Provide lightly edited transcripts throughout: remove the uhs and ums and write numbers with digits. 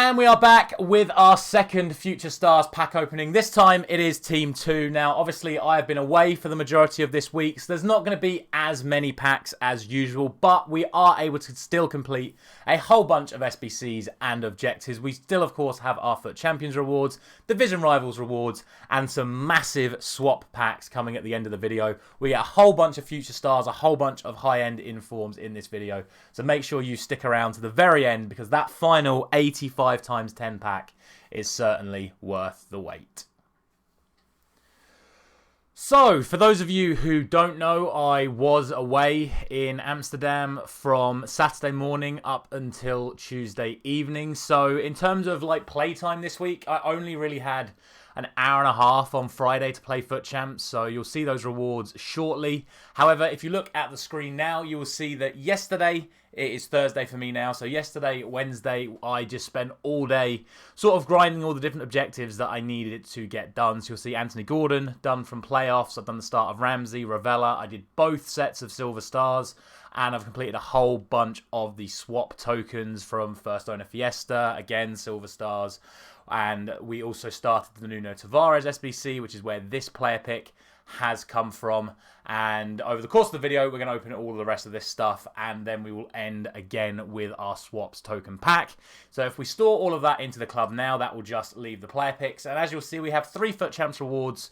And we are back with our second Future Stars pack opening. This time it is Team 2. Now, obviously, I have been away for the majority of this week, so there's not going to be as many packs as usual, but we are able to still complete a whole bunch of SBCs and objectives. We still, of course, have our FUT Champions rewards, Division Rivals rewards, and some massive swap packs coming at the end of the video. We get a whole bunch of Future Stars, a whole bunch of high-end informs in this video, so make sure you stick around to the very end, because that final 85 times 10 pack is certainly worth the wait. So, for those of you who don't know, I was away in Amsterdam from Saturday morning up until Tuesday evening. So, in terms of like playtime this week, I only really had an hour and a half on Friday to play FUT Champs, so you'll see those rewards shortly. However, if you look at the screen now, you will see that yesterday, it is Thursday for me now, so yesterday, Wednesday, I just spent all day sort of grinding all the different objectives that I needed to get done. So you'll see Anthony Gordon done from playoffs, I've done the start of Ramsey, Ravella, I did both sets of Silver Stars, and I've completed a whole bunch of the swap tokens from First Owner Fiesta, again, Silver Stars. And we also started the Nuno Tavares SBC, which is where this player pick has come from. And over the course of the video, we're going to open all the rest of this stuff, and then we will end again with our swaps token pack. So if we store all of that into the club now, that will just leave the player picks. And as you'll see, we have 3 FUT Champs rewards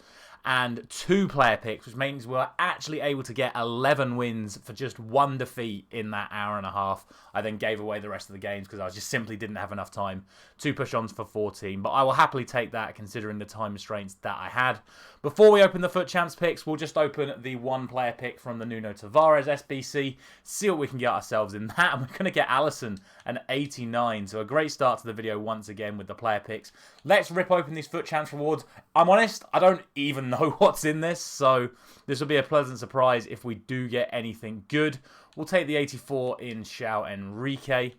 and 2 player picks, which means we're actually able to get 11 wins for just 1 defeat in that hour and a half. I then gave away the rest of the games because I just simply didn't have enough time to push on for 14. But I will happily take that considering the time restraints that I had. Before we open the FUT Champs picks, we'll just open the 1 player pick from the Nuno Tavares SBC, see what we can get ourselves in that, and we're going to get Alisson an 89. So a great start to the video once again with the player picks. Let's rip open these FUT Champs rewards. I'm honest, I don't even know what's in this, so this will be a pleasant surprise if we do get anything good. We'll take the 84 in Xiao Enrique.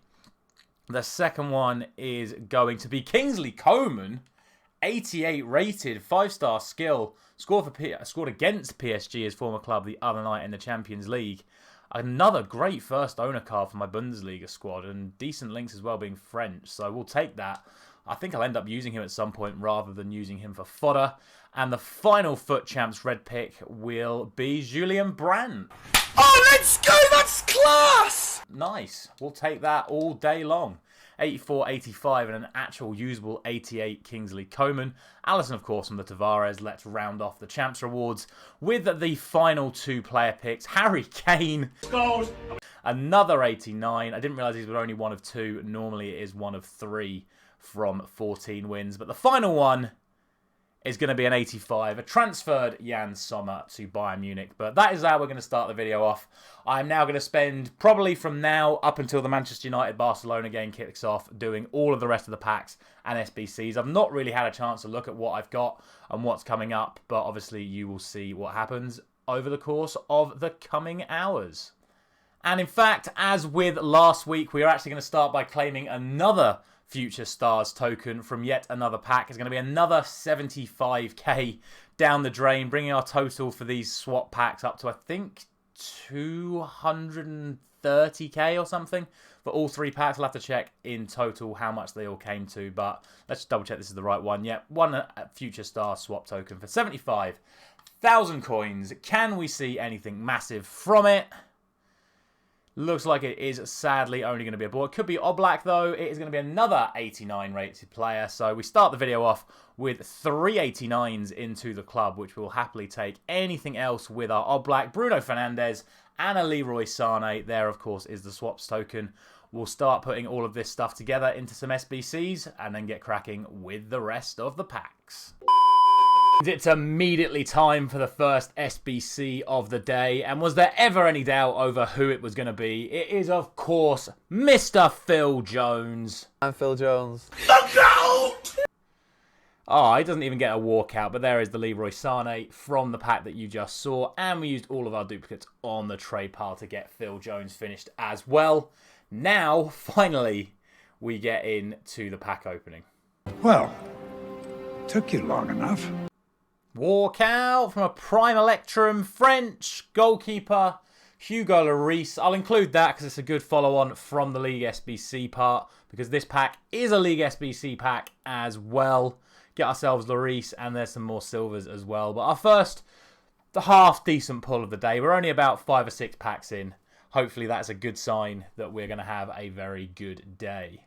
The second one is going to be Kingsley Coman, 88 rated, 5-star skill, scored against PSG, his former club, the other night in the Champions League. Another great first owner card for my Bundesliga squad, and decent links as well, being French, so we'll take that. I think I'll end up using him at some point rather than using him for fodder. And the final FUT Champs red pick will be Julian Brandt. Oh, let's go! That's class! Nice. We'll take that all day long. 84, 85, and an actual usable 88 Kingsley Coman. Alisson, of course, from the Tavares. Let's round off the Champs rewards with the final 2 player picks. Harry Kane. Goals. Another 89. I didn't realise these were only one of 2. Normally it is one of 3 from 14 wins. But the final one is going to be an 85, a transferred Jan Sommer to Bayern Munich. But that is how we're going to start the video off. I'm now going to spend probably from now up until the Manchester United-Barcelona game kicks off doing all of the rest of the packs and SBCs. I've not really had a chance to look at what I've got and what's coming up, but obviously you will see what happens over the course of the coming hours. And in fact, as with last week, we are actually going to start by claiming another Future Stars token from yet another pack. It's going to be another 75k down the drain, bringing our total for these swap packs up to, I think, 230k or something. For all 3 packs, I'll have to check in total how much they all came to, but let's double check this is the right one. Yep, one Future Star swap token for 75,000 coins. Can we see anything massive from it? Looks like it is sadly only going to be a ball. It could be Oblak though. It is going to be another 89 rated player. So we start the video off with 3 89s into the club, which we'll happily take. Anything else with our Oblak, Bruno Fernandes, and a Leroy Sane. There, of course, is the swaps token. We'll start putting all of this stuff together into some SBCs and then get cracking with the rest of the packs. It's immediately time for the first SBC of the day, and was there ever any doubt over who it was going to be? It is, of course, Mr. Phil Jones. I'm Phil Jones. Look out! Oh, he doesn't even get a walkout, but there is the Leroy Sane from the pack that you just saw, and we used all of our duplicates on the trade pile to get Phil Jones finished as well. Now, finally, we get into the pack opening. Well, took you long enough. Walkout from a Prime Electrum French goalkeeper Hugo Lloris. I'll include that because it's a good follow-on from the League SBC part, because this pack is a League SBC pack as well. Get ourselves Lloris, and there's some more silvers as well. But our first half-decent pull of the day. We're only about 5 or 6 packs in. Hopefully that's a good sign that we're going to have a very good day.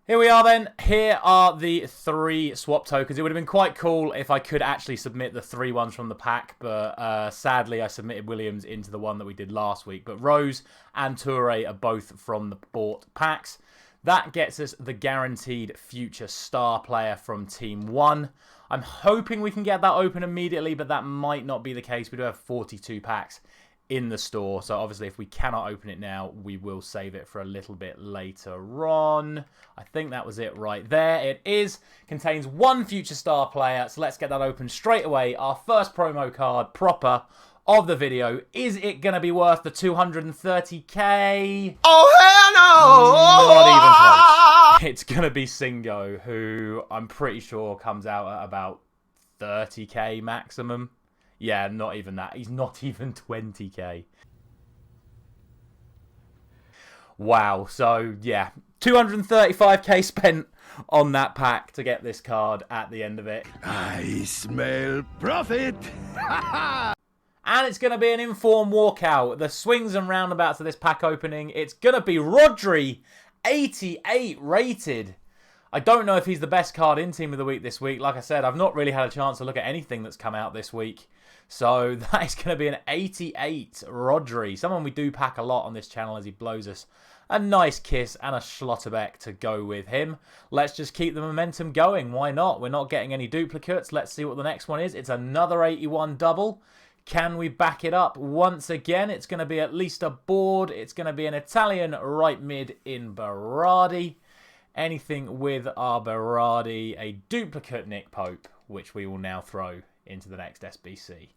Here we are then. Here are the 3 swap tokens. It would have been quite cool if I could actually submit the 3 ones from the pack, but sadly I submitted Williams into the one that we did last week. But Rose and Toure are both from the bought packs. That gets us the guaranteed future star player from Team 1. I'm hoping we can get that open immediately, but that might not be the case. We do have 42 packs in the store, so obviously if we cannot open it now, we will save it for a little bit later on. I think that was it right there. It is. Contains 1 future star player, so let's get that open straight away. Our first promo card proper of the video. Is it going to be worth the 230k? Oh, hell no! Not even close. It's going to be Singo, who I'm pretty sure comes out at about 30k maximum. Yeah, not even that. He's not even 20k. Wow. So, yeah. 235k spent on that pack to get this card at the end of it. I smell profit. And it's going to be an informed walkout. The swings and roundabouts of this pack opening. It's going to be Rodri, 88 rated. I don't know if he's the best card in Team of the Week this week. Like I said, I've not really had a chance to look at anything that's come out this week. So that is going to be an 88 Rodri. Someone we do pack a lot on this channel as he blows us a nice kiss and a Schlotterbeck to go with him. Let's just keep the momentum going. Why not? We're not getting any duplicates. Let's see what the next one is. It's another 81 double. Can we back it up once again? It's going to be at least a board. It's going to be an Italian right mid in Berardi. Anything with our Berardi, a duplicate Nick Pope, which we will now throw into the next SBC.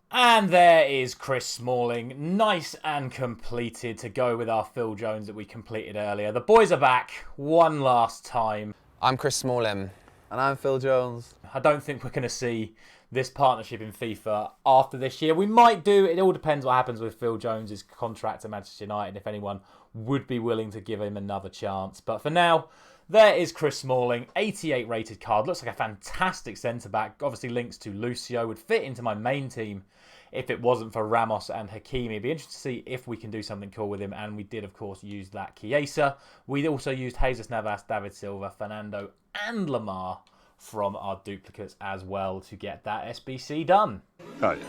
And there is Chris Smalling, nice and completed to go with our Phil Jones that we completed earlier. The boys are back one last time. I'm Chris Smalling. And I'm Phil Jones. I don't think we're going to see this partnership in FIFA after this year. We might do. It all depends what happens with Phil Jones' contract at Manchester United, if anyone would be willing to give him another chance. But for now, there is Chris Smalling, 88 rated card. Looks like a fantastic centre-back. Obviously links to Lucio. Would fit into my main team if it wasn't for Ramos and Hakimi. It'd be interesting to see if we can do something cool with him. And we did, of course, use that Chiesa. We also used Jesus Navas, David Silva, Fernando and Lamar from our duplicates as well to get that SBC done. Oh, yeah.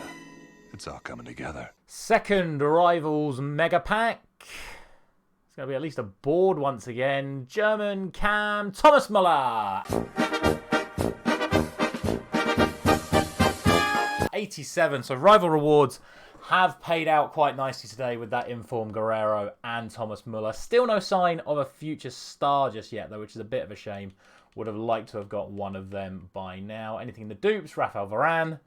It's all coming together. Second Rivals Mega Pack. It's going to be at least a board once again. German Cam Thomas Muller. 87. So Rival Rewards have paid out quite nicely today with that informed Guerrero and Thomas Muller. Still no sign of a future star just yet, though, which is a bit of a shame. Would have liked to have got one of them by now. Anything in the dupes, Rafael Varane.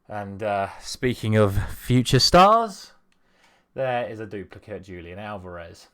And speaking of future stars, there is a duplicate Julian Alvarez.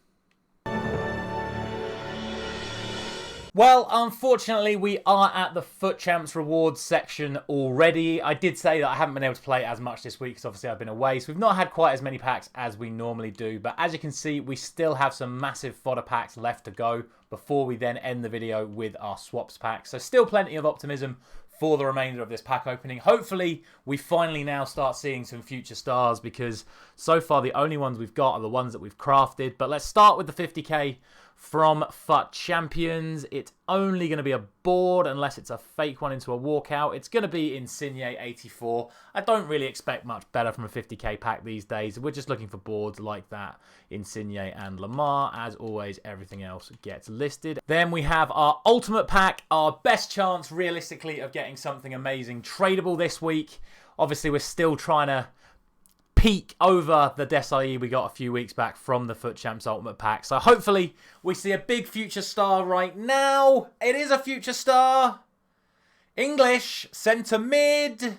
Well, unfortunately, we are at the Foot Champs rewards section already. I did say that I haven't been able to play as much this week because obviously I've been away. So we've not had quite as many packs as we normally do. But as you can see, we still have some massive fodder packs left to go before we then end the video with our swaps pack. So still plenty of optimism for the remainder of this pack opening. Hopefully, we finally now start seeing some future stars because so far the only ones we've got are the ones that we've crafted. But let's start with the 50k from FUT Champions. It's only going to be a board unless it's a fake one into a walkout. It's going to be Insigne 84. I don't really expect much better from a 50k pack these days. We're just looking for boards like that. Insigne and Lamar. As always, everything else gets listed. Then we have our ultimate pack. Our best chance, realistically, of getting something amazing tradable this week. Obviously, we're still trying to peak over the Desailly we got a few weeks back from the Foot Champs Ultimate Pack. So hopefully we see a big future star right now. It is a future star. English, centre mid.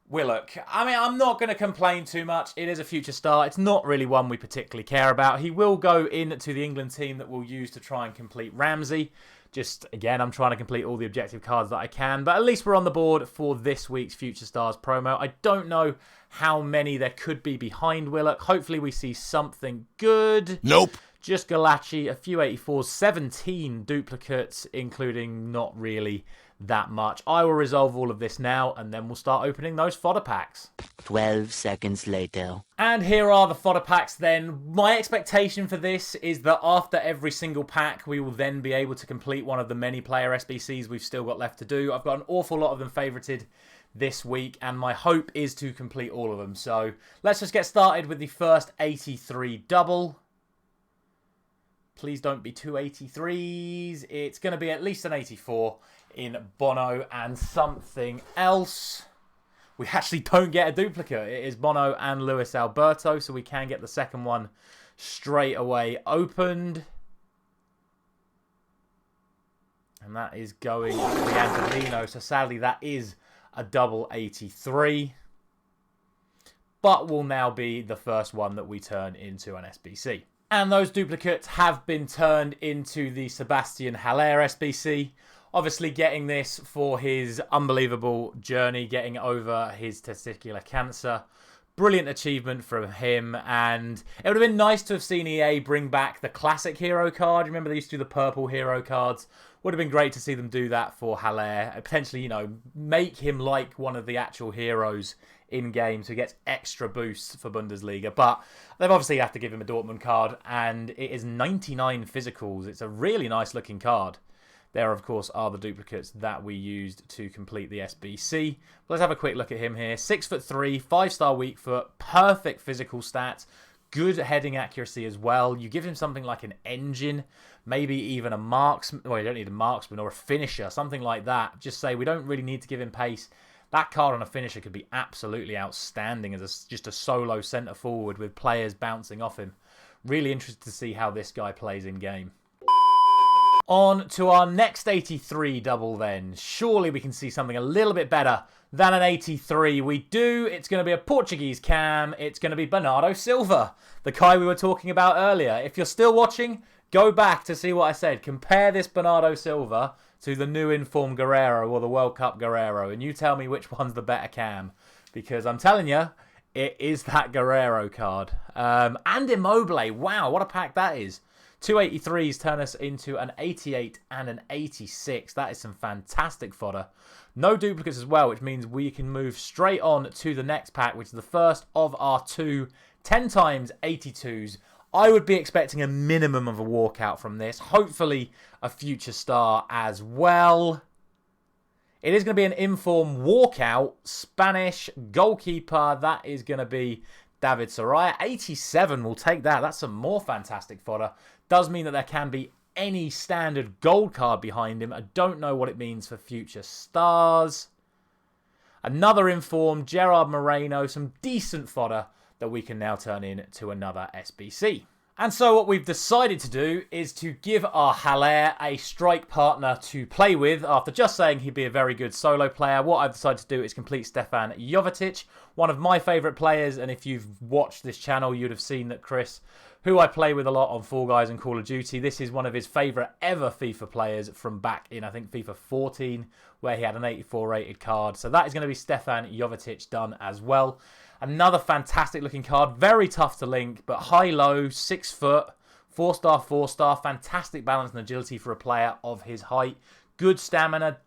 Willock. I mean, I'm not going to complain too much. It is a future star. It's not really one we particularly care about. He will go into the England team that we'll use to try and complete Ramsey. Just, again, I'm trying to complete all the objective cards that I can. But at least we're on the board for this week's Future Stars promo. I don't know how many there could be behind Willock. Hopefully we see something good. Nope. Just Galachi, a few 84s, 17 duplicates, including not really that much. I will resolve all of this now, and then we'll start opening those fodder packs. 12 seconds later. And here are the fodder packs then. My expectation for this is that after every single pack, we will then be able to complete one of the many player SBCs we've still got left to do. I've got an awful lot of them favorited this week, and my hope is to complete all of them. So let's just get started with the first 83 double. Please don't be two 83s. It's going to be at least an 84 in Bono and something else. We actually don't get a duplicate. It is Bono and Luis Alberto, so we can get the second one straight away opened. And that is going to the Angelino. So sadly, that is a double 83. But will now be the first one that we turn into an SBC. And those duplicates have been turned into the Sebastian Haller SBC. Obviously getting this for his unbelievable journey, getting over his testicular cancer. Brilliant achievement from him. And it would have been nice to have seen EA bring back the classic hero card. Remember they used to do the purple hero cards? Would have been great to see them do that for Haller. Potentially, you know, make him like one of the actual heroes in-game so he gets extra boosts for Bundesliga. But they've obviously have to give him a Dortmund card. And it is 99 physicals. It's a really nice looking card. There, of course, are the duplicates that we used to complete the SBC. Let's have a quick look at him here. 6'3", 5-star weak foot, perfect physical stats, good heading accuracy as well. You give him something like an engine, maybe even a marksman. Well, you don't need a marksman or a finisher, something like that. Just say we don't really need to give him pace. That card on a finisher could be absolutely outstanding as just a solo centre forward with players bouncing off him. Really interested to see how this guy plays in game. On to our next 83 double then. Surely we can see something a little bit better than an 83. We do. It's going to be a Portuguese cam. It's going to be Bernardo Silva, the guy we were talking about earlier. If you're still watching, go back to see what I said. Compare this Bernardo Silva to the new informed Guerrero or the World Cup Guerrero, and you tell me which one's the better cam. Because I'm telling you, it is that Guerrero card. And Immobile. Wow, what a pack that is. 283s turn us into an 88 and an 86. That is some fantastic fodder. No duplicates as well, which means we can move straight on to the next pack, which is the first of our two 10 times 82s. I would be expecting a minimum of a walkout from this. Hopefully a future star as well. It is going to be an informed walkout. Spanish goalkeeper. That is going to be David Soraya. 87 will take that. That's some more fantastic fodder. Does mean that there can be any standard gold card behind him. I don't know what it means for future stars. Another informed Gerard Moreno. Some decent fodder that we can now turn into another SBC. And so what we've decided to do is to give our Haller a strike partner to play with. After just saying he'd be a very good solo player, what I've decided to do is complete Stefan Jovetic, one of my favourite players. And if you've watched this channel, you'd have seen that Chris, who I play with a lot on Fall Guys and Call of Duty, this is one of his favourite ever FIFA players from back in, I think, FIFA 14, where he had an 84 rated card. So that is going to be Stefan Jovetic done as well. Another fantastic looking card, very tough to link, but high-low, 6 foot, 4-star, 4-star, fantastic balance and agility for a player of his height. Good stamina,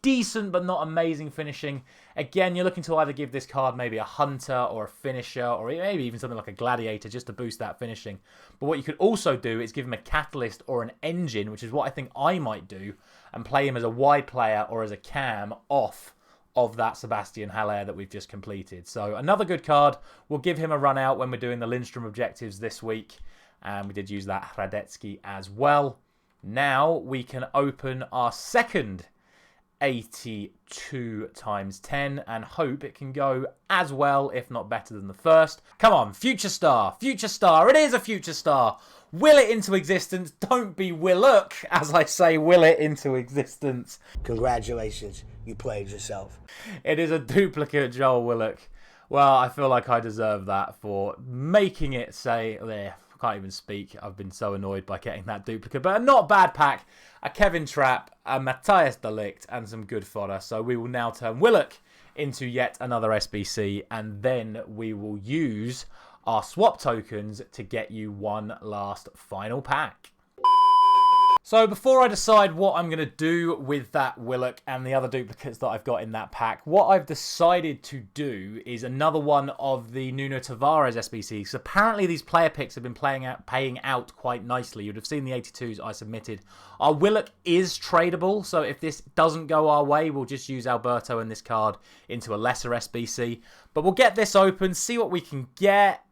decent but not amazing finishing. Again, you're looking to either give this card maybe a hunter or a finisher or maybe even something like a gladiator just to boost that finishing. But what you could also do is give him a catalyst or an engine, which is what I think I might do, and play him as a wide player or as a cam off of that Sebastian Haller that we've just completed. So another good card. We'll give him a run out when we're doing the Lindstrom objectives this week. And we did use that Hradecki as well. Now we can open our second 82 times 10 and hope it can go as well, if not better than the first. Come on, future star, future star. It is a future star. Will it into existence. Don't be Willock, as I say, will it into existence. Congratulations. you played yourself. It is a duplicate Joel Willock. Well, I feel like I deserve that for making it say, there, I can't even speak. I've been so annoyed by getting that duplicate. But a not bad pack. A Kevin Trapp, a Matthias de Ligt, and some good fodder. So we will now turn Willock into yet another SBC. And then we will use our swap tokens to get you one last final pack. So before I decide what I'm going to do with that Willock and the other duplicates that I've got in that pack, what I've decided to do is another one of the Nuno Tavares SBCs. So apparently these player picks have been paying out quite nicely. You'd have seen the 82s I submitted. Our Willock is tradable, so if this doesn't go our way, we'll just use Alberto and this card into a lesser SBC. But we'll get this open, see what we can get.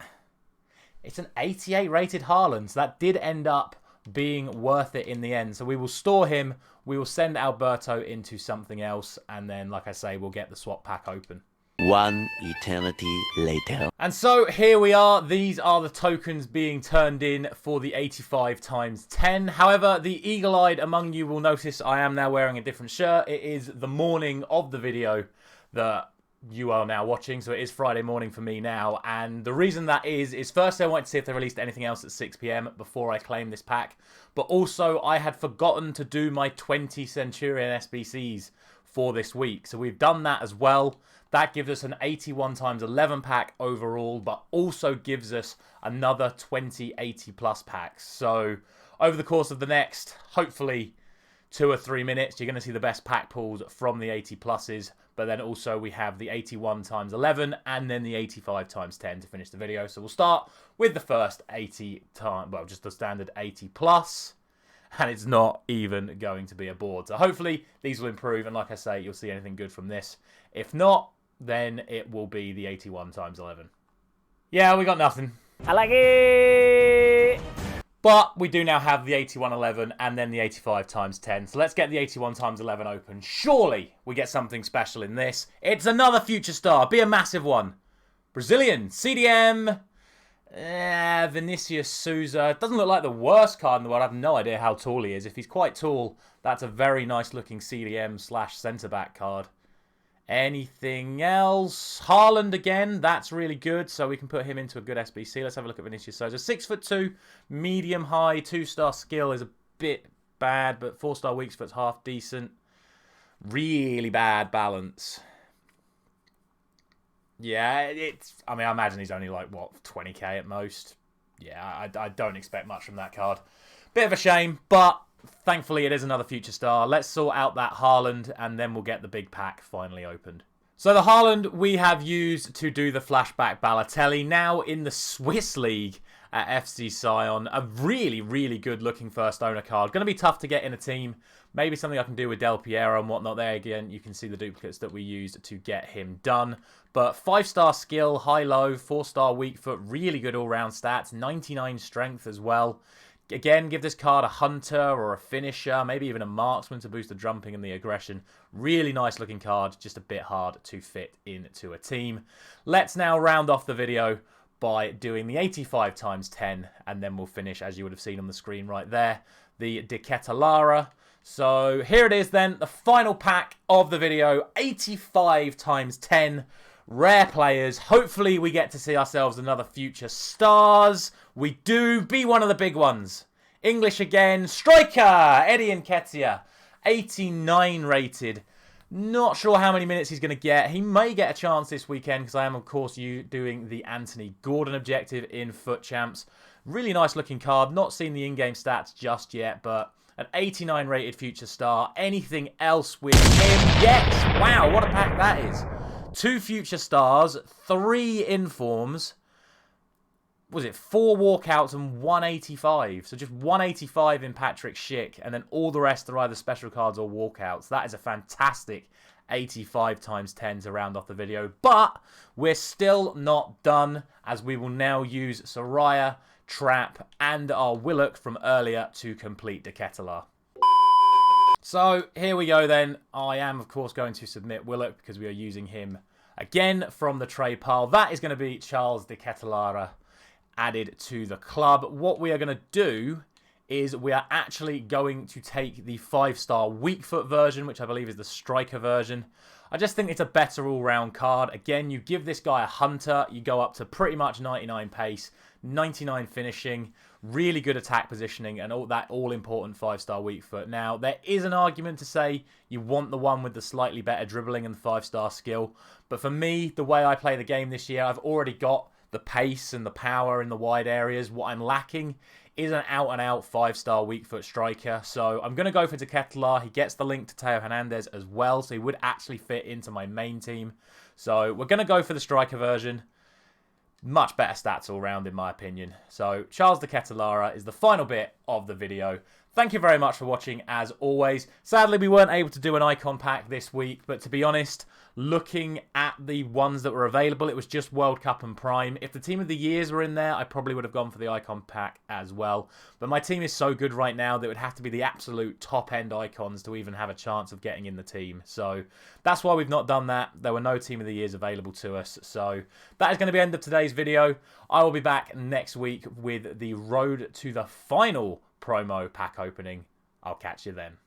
It's an 88 rated Haaland, so that did end up being worth it in the end. So we will store him, we will send Alberto into something else, and then, like I say, we'll get the swap pack open. One eternity later. And so here we are. These are the tokens being turned in for the 85 times 10. However, the eagle-eyed among you will notice I am now wearing a different shirt. It is the morning of the video that you are now watching, so it is Friday morning for me now, and the reason that is first I wanted to see if they released anything else at 6 PM before I claim this pack, but also I had forgotten to do my 20 Centurion SBCs for this week, so we've done that as well. That gives us an 81 times 11 pack overall, but also gives us another 20 80 plus packs. So over the course of the next, hopefully 2 or 3 minutes, you're going to see the best pack pulls from the 80 pluses. But then also we have the 81 times 11 and then the 85 times 10 to finish the video. So we'll start with the first 80 time, well, just the standard 80 plus. And it's not even going to be a board. So hopefully these will improve. And like I say, you'll see anything good from this. If not, then it will be the 81 times 11. Yeah, we got nothing. I like it. But we do now have the 8111 and then the 85 times 10. So let's get the 81 times 11 open. Surely we get something special in this. It's another future star. Be a massive one. Brazilian. CDM. Vinicius Souza. Doesn't look like the worst card in the world. I have no idea how tall he is. If he's quite tall, that's a very nice looking CDM / centre-back card. Anything else? Haaland again. That's really good. So we can put him into a good SBC. Let's have a look at Vinicius Souza. 6'2", medium high, 2-star skill is a bit bad, but 4-star weak foot's half decent. Really bad balance. Yeah, it's. I mean, I imagine he's only like what 20k at most. Yeah, I don't expect much from that card. Bit of a shame, but thankfully, it is another future star. Let's sort out that Haaland, and then we'll get the big pack finally opened. So the Haaland we have used to do the flashback Balotelli, now in the Swiss League at FC Sion. A really, really good looking first owner card. Going to be tough to get in a team. Maybe something I can do with Del Piero and whatnot. There again, you can see the duplicates that we used to get him done. But 5-star skill, high-low, 4-star weak foot, really good all-round stats, 99 strength as well. Again, give this card a hunter or a finisher, maybe even a marksman to boost the jumping and the aggression. Really nice looking card, just a bit hard to fit into a team. Let's now round off the video by doing the 85 times 10, and then we'll finish, as you would have seen on the screen right there, the De Ketelaere. So here it is then, the final pack of the video, 85 times 10. Rare players. Hopefully we get to see ourselves another future stars. We do. Be one of the big ones. English again. Striker. Eddie Nketiah. 89 rated. Not sure how many minutes he's going to get. He may get a chance this weekend because I am, of course, doing the Anthony Gordon objective in Foot Champs. Really nice looking card. Not seen the in-game stats just yet, but an 89 rated future star. Anything else with him? Yes. Wow, what a pack that is. 2 future stars, 3 informs. Was it 4 walkouts and 185? So just 185 in Patrick Schick, and then all the rest are either special cards or walkouts. That is a fantastic 85 times 10 to round off the video. But we're still not done, as we will now use Soraya, Trapp, and our Willock from earlier to complete De Ketelaere. So here we go then. I am, of course, going to submit Willock because we are using him again from the trade pile. That is going to be Charles De Ketelaere added to the club. What we are going to do is we are actually going to take the 5-star weak foot version, which I believe is the striker version. I just think it's a better all-round card. Again, you give this guy a hunter, you go up to pretty much 99 pace, 99 finishing, really good attack positioning, and all that all-important 5-star weak foot. Now, there is an argument to say you want the one with the slightly better dribbling and 5-star skill, but for me, the way I play the game this year, I've already got the pace and the power in the wide areas. What I'm lacking is an out-and-out 5-star weak foot striker. So I'm going to go for De Ketelaar. He gets the link to Theo Hernandez as well, so he would actually fit into my main team. So we're going to go for the striker version. Much better stats all round, in my opinion. So Charles De Ketelaar is the final bit of the video. Thank you very much for watching, as always. Sadly, we weren't able to do an icon pack this week, but to be honest, looking at the ones that were available, it was just World Cup and Prime. If the Team of the Years were in there, I probably would have gone for the icon pack as well. But my team is so good right now that it would have to be the absolute top-end icons to even have a chance of getting in the team. So that's why we've not done that. There were no Team of the Years available to us. So that is going to be the end of today's video. I will be back next week with the road to the final promo pack opening. I'll catch you then.